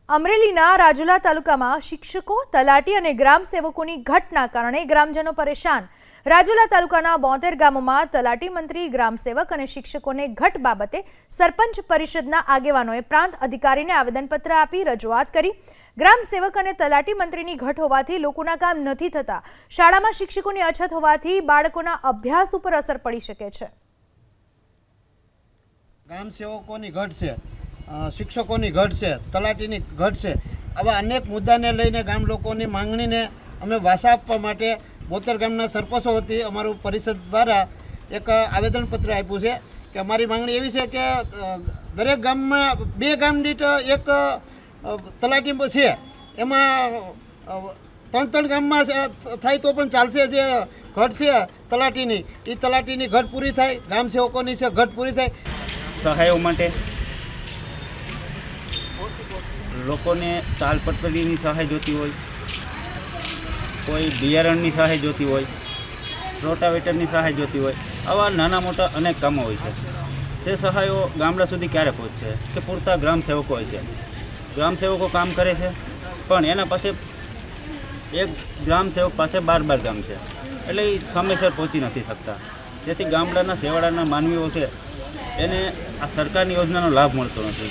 અમરેલીના રાજુલા તાલુકામાં શિક્ષકો, તલાટી અને ગ્રામ સેવકોની ઘટના કારણે ગ્રામજનો પરેશાન। રાજુલા તાલુકાના 72 ગામોમાં તલાટી મંત્રી, ગ્રામ સેવક અને શિક્ષકોને ઘટ બાબતે સરપંચ પરિષદના આગેવાનોએ પ્રાંત અધિકારીને આવેદનપત્ર આપી રજૂઆત કરી। ગ્રામ સેવક અને તલાટી મંત્રીની ઘટ હોવાથી લોકોના કામ નથી થતા। શાળામાં શિક્ષકોની અછત હોવાથી બાળકોના અભ્યાસ ઉપર અસર પડી શકે છે। ग्राम सेवकोनी घट से शिक्षकोनी घट से तलाटीनी घट से आवा अनेक मुद्दा ने लईने गाम लोकोनी मांगणी ने अमे वासा आपवा माटे 72 गामना सरपंचो वती अमारू परिषद द्वारा एक आवेदनपत्र आप्युं छे के अमारी मांगणी एवी छे के दरेक गाममां 2 गाम दीठ एक तलाटी छे एमां 3 गाममां थाय तो पण चालशे। जे घट छे तलाटीनी ए तलाटीनी घट पूरी थाय, ग्राम सेवकोनी छे घट पूरी थाय। સહાયો માટે લોકોને તાલપત્રીની સહાય જોતી હોય, કોઈ બિયારણની સહાય જોતી હોય, રોટાવેટરની સહાય જોતી હોય, આવા નાના મોટા અનેક કામો હોય છે। તે સહાયો ગામડા સુધી ક્યારે પહોંચશે કે પૂરતા ગ્રામ સેવકો હોય છે। ગ્રામ સેવકો કામ કરે છે પણ એના પાસે એક ગ્રામ સેવક પાસે 12 ગામ છે એટલે એ સમયસર પહોંચી નથી શકતા। જેથી ગામડાના છેવાડાના માનવીઓ છે એને આ સરકારની યોજનાનો લાભ મળતો નથી।